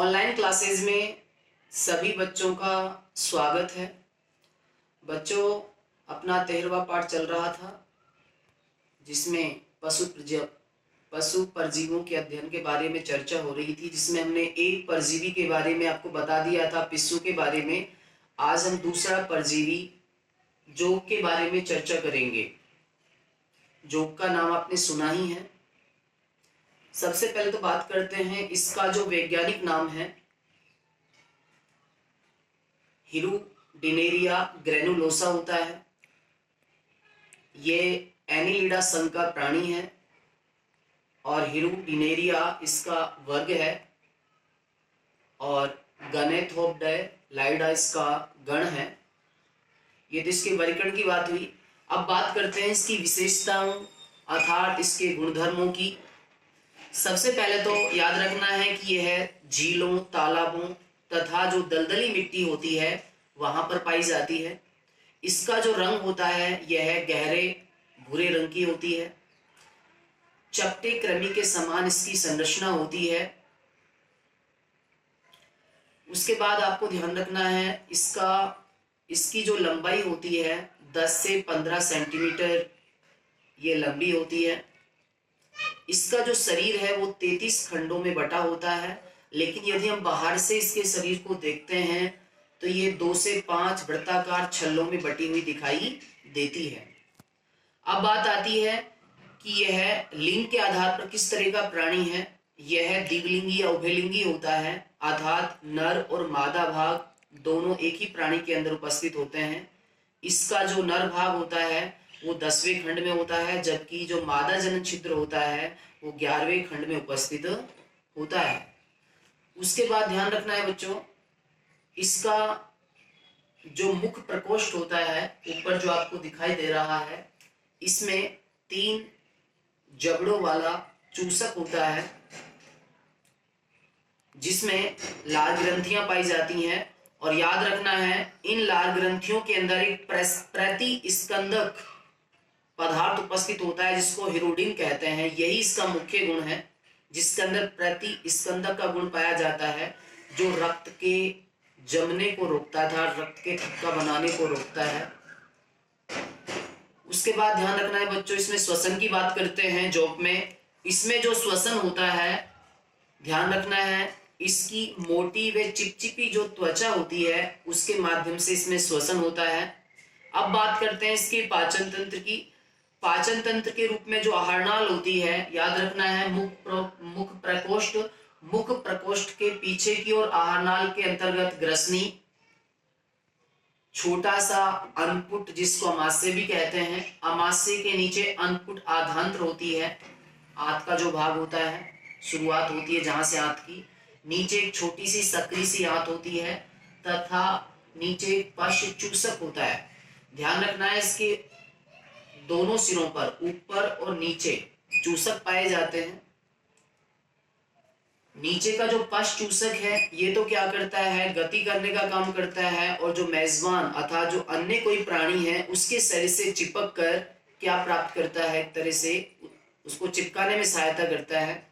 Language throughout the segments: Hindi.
ऑनलाइन क्लासेस में सभी बच्चों का स्वागत है। बच्चों, अपना 13वां पाठ चल रहा था जिसमें पशु परजीवियों के अध्ययन के बारे में चर्चा हो रही थी, जिसमें हमने एक परजीवी के बारे में आपको बता दिया था, पिस्सू के बारे में। आज हम दूसरा परजीवी जोंक के बारे में चर्चा करेंगे। जोंक का नाम आपने सुना ही है। सबसे पहले तो बात करते हैं, इसका जो वैज्ञानिक नाम है हिरुडिनेरिया ग्रैनुलोसा होता है। ये एनिलिडा संघ का प्राणी है और हिरुडिनेरिया इसका वर्ग है और गनेथोप्डेलाइडा इसका गण है। ये तो इसके वर्गीकरण की बात हुई। अब बात करते हैं इसकी विशेषताओं अर्थात इसके गुणधर्मों की। सबसे पहले तो याद रखना है कि यह झीलों, तालाबों तथा जो दलदली मिट्टी होती है वहां पर पाई जाती है। इसका जो रंग होता है यह गहरे भूरे रंग की होती है। चपटे कृमि के समान इसकी संरचना होती है। उसके बाद आपको ध्यान रखना है इसकी जो लंबाई होती है 10 से 15 सेंटीमीटर ये लंबी होती है। इसका जो शरीर है वो 33 खंडों में बटा होता है, लेकिन यदि हम बाहर से इसके शरीर को देखते हैं तो ये 2 से 5 वृत्ताकार छल्लों में बटी हुई दिखाई देती है। अब बात आती है कि यह लिंग के आधार पर किस तरह का प्राणी है। यह द्विलिंगी या उभयलिंगी होता है, अर्थात नर और मादा भाग दोनों एक ही प्राणी के अंदर उपस्थित होते हैं। इसका जो नर भाग होता है वो 10वें खंड में होता है, जबकि जो मादा जनन छिद्र होता है वो 11वें खंड में उपस्थित होता है। उसके बाद ध्यान रखना है बच्चों, इसका जो मुख प्रकोष्ठ होता है ऊपर जो आपको दिखाई दे रहा है, इसमें 3 जबड़ों वाला चूसक होता है जिसमें लाल ग्रंथियां पाई जाती हैं। और याद रखना है इन लाल ग्रंथियों के अंदर एक प्रतिस्कंदक पदार्थ उपस्थित होता है जिसको हिरोडिन कहते हैं। यही इसका मुख्य गुण है, जिसके अंदर प्रतिस्कंदक का गुण पाया जाता है, जो रक्त के जमने को रोकता था, रक्त के थक्का बनाने को रोकता है। उसके बाद ध्यान रखना है बच्चों, इसमें श्वसन की बात करते हैं। जोंक में इसमें जो श्वसन होता है, ध्यान रखना है इसकी मोटी व चिपचिपी जो त्वचा होती है उसके माध्यम से इसमें श्वसन होता है। अब बात करते हैं इसके पाचन तंत्र की। पाचन तंत्र के रूप में जो आहारनाल होती है, याद रखना है मुख प्रकोष्ठ के पीछे की ओर आहारनाल के अंतर्गत ग्रसनी, छोटा सा अनपुट जिसको अमाशय भी कहते हैं, अमाशय के नीचे अनपुट आधांत्र होती है, आंत का जो भाग होता है, शुरुआत होती है जहां से आंत की, नीचे एक छोटी सी सकरी सी आंत होती है तथा नीचे एक पश्च चूसक होता है। ध्यान रखना है इसके दोनों सिरों पर ऊपर और नीचे चूसक पाए जाते हैं। नीचे का जो पश्च चूसक है ये तो क्या करता है, गति करने का काम करता है, और जो मेजबान अर्थात जो अन्य कोई प्राणी है उसके शरीर से चिपक कर क्या प्राप्त करता है, एक तरह से उसको चिपकाने में सहायता करता है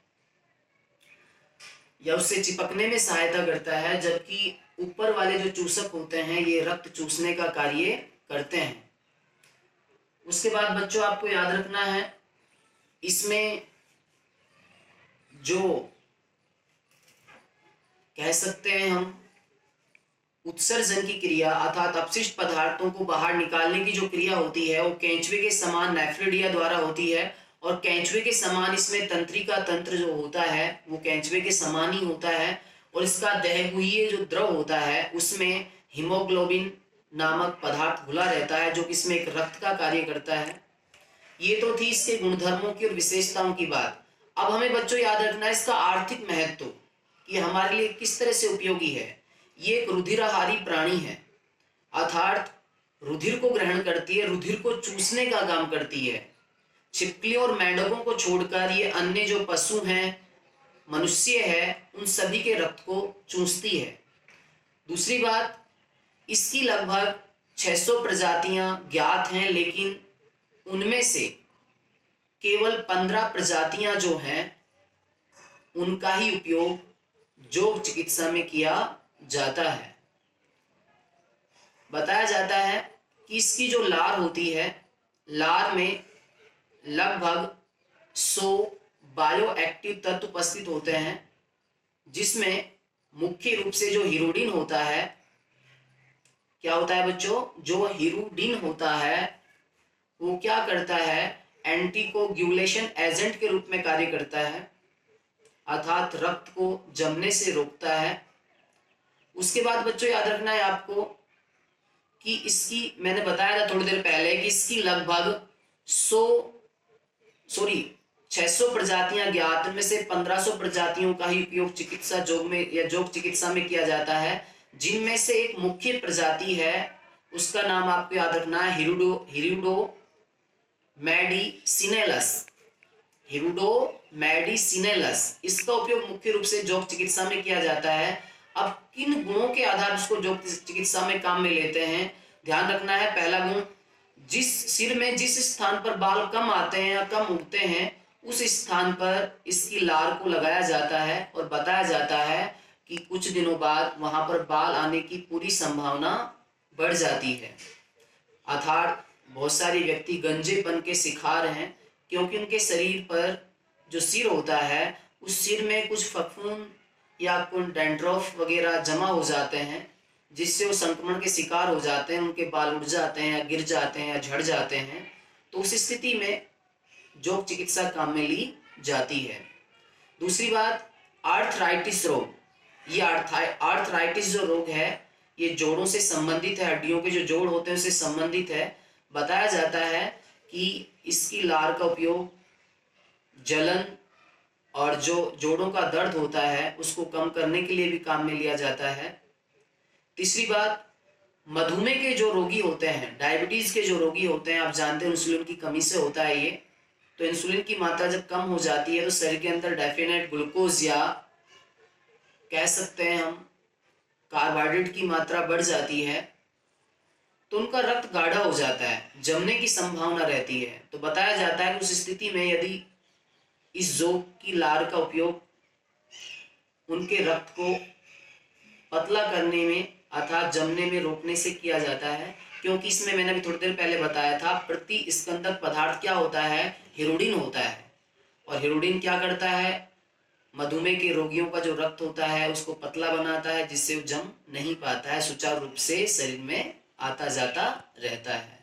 या उससे चिपकने में सहायता करता है। जबकि ऊपर वाले जो चूसक होते हैं ये रक्त चूसने का कार्य करते हैं। उसके बाद बच्चों आपको याद रखना है इसमें जो कह सकते हैं हम उत्सर्जन की क्रिया अर्थात अपशिष्ट पदार्थों को बाहर निकालने की जो क्रिया होती है वो केंचुए के समान नेफ्रिडिया द्वारा होती है। और केंचुए के समान इसमें तंत्रिका तंत्र जो होता है वो केंचुए के समान ही होता है। और इसका दहगुहीय जो द्रव होता है उसमें हीमोग्लोबिन नामक पदार्थ घुला रहता है जो कि इसमें एक रक्त का कार्य करता है। ये तो थी इसके गुणधर्मों की और विशेषताओं की बात। अब हमें बच्चों याद रखना है इसका आर्थिक महत्व, कि हमारे लिए किस तरह से उपयोगी है। ये एक रुधिराहारी प्राणी है, अर्थात रुधिर को ग्रहण करती है, रुधिर को चूसने का काम करती है। छिपकलियों और मेंढकों को छोड़कर ये अन्य जो पशु हैं, मनुष्य है, उन सभी के रक्त को चूसती है। दूसरी बात, इसकी लगभग 600 प्रजातियां ज्ञात हैं, लेकिन उनमें से केवल 15 प्रजातियां जो हैं उनका ही उपयोग योग चिकित्सा में किया जाता है। बताया जाता है कि इसकी जो लार होती है, लार में लगभग 100 बायो एक्टिव तत्व उपस्थित होते हैं, जिसमें मुख्य रूप से जो हिरोडिन होता है, क्या होता है बच्चों, जो हिरोडिन होता है वो क्या करता है, एंटीकोगुलेशन एजेंट के रूप में कार्य करता है, अर्थात रक्त को जमने से रोकता है। उसके बाद बच्चों याद रखना है आपको कि इसकी, मैंने बताया था थोड़ी देर पहले कि इसकी लगभग 600 प्रजातियां ज्ञात, में से 1500 प्रजातियों का ही उपयोग चिकित्सा योग में या योग चिकित्सा में किया जाता है, जिनमें से एक मुख्य प्रजाति है, उसका नाम आपको याद रखना है हिरुडो मेडिसिनेलस। हिरुडोमेडिसिनेलस, इसका उपयोग मुख्य रूप से योग चिकित्सा में किया जाता है। अब किन गुणों के आधार पर इसको योग चिकित्सा में काम में लेते हैं, ध्यान रखना है। पहला गुण, जिस सिर में जिस स्थान पर बाल कम आते हैं या कम उगते हैं, उस स्थान पर इसकी लार को लगाया जाता है और बताया जाता है कि कुछ दिनों बाद वहां पर बाल आने की पूरी संभावना बढ़ जाती है। अर्थात बहुत सारे व्यक्ति गंजेपन के शिकार हैं, क्योंकि उनके शरीर पर जो सिर होता है, उस सिर में कुछ फफूंद या कुछ डैंड्रफ वगैरह जमा हो जाते हैं, जिससे वो संक्रमण के शिकार हो जाते हैं, उनके बाल उड़ जाते हैं या गिर जाते हैं या झड़ जाते हैं। तो उस स्थिति में योग चिकित्सा काम में ली जाती है। दूसरी बात, आर्थराइटिस रोग। ये आर्थराइटिस जो रोग है, ये जोड़ों से संबंधित है, हड्डियों के जो जोड़ होते हैं उससे संबंधित है। बताया जाता है कि इसकी लार का उपयोग जलन और जो जोड़ों का दर्द होता है उसको कम करने के लिए भी काम में लिया जाता है। तीसरी बात, मधुमेह के जो रोगी होते हैं, डायबिटीज के जो रोगी होते हैं, आप जानते हैं इंसुलिन की कमी से होता है ये, तो इंसुलिन की मात्रा जब कम हो जाती है तो शरीर के अंदर डेफिनेट ग्लूकोज या कह सकते हैं हम कार्बोहाइड्रेट की मात्रा बढ़ जाती है, तो उनका रक्त गाढ़ा हो जाता है, जमने की संभावना रहती है। तो बताया जाता है कि उस स्थिति में यदि इस योग की लार का उपयोग उनके रक्त को पतला करने में अर्थात जमने में रोकने से किया जाता है, क्योंकि इसमें मैंने अभी थोड़ी देर पहले बताया था, प्रतिस्कंदक पदार्थ क्या होता है, हिरोडिन होता है। और हिरोडिन क्या करता है, मधुमेह के रोगियों का जो रक्त होता है उसको पतला बनाता है, जिससे वो जम नहीं पाता है, सुचारू रूप से शरीर में आता जाता रहता है।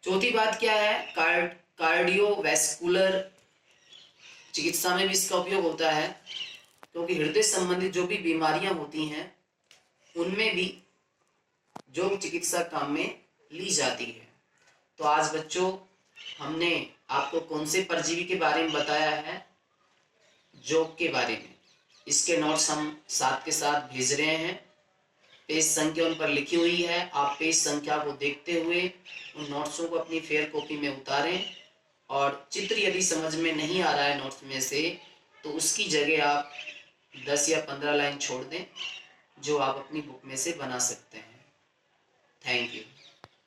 चौथी बात क्या है, कार्डियोवैस्कुलर चिकित्सा में भी इसका उपयोग होता है, क्योंकि हृदय संबंधित जो भी बीमारियां होती हैं उनमें भी योग चिकित्सा काम में ली जाती है। तो आज बच्चों हमने आपको कौन से परजीवी के बारे में बताया है, योग के बारे में। इसके नोट्स हम साथ के साथ भेज रहे हैं, पेज संख्या उन पर लिखी हुई है। आप पेज संख्या को देखते हुए उन नोट्सों को अपनी फेयर कॉपी में उतारें, और चित्र यदि समझ में नहीं आ रहा है नोट्स में से, तो उसकी जगह आप 10 या 15 लाइन छोड़ दें, जो आप अपनी बुक में से बना सकते हैं। Thank you.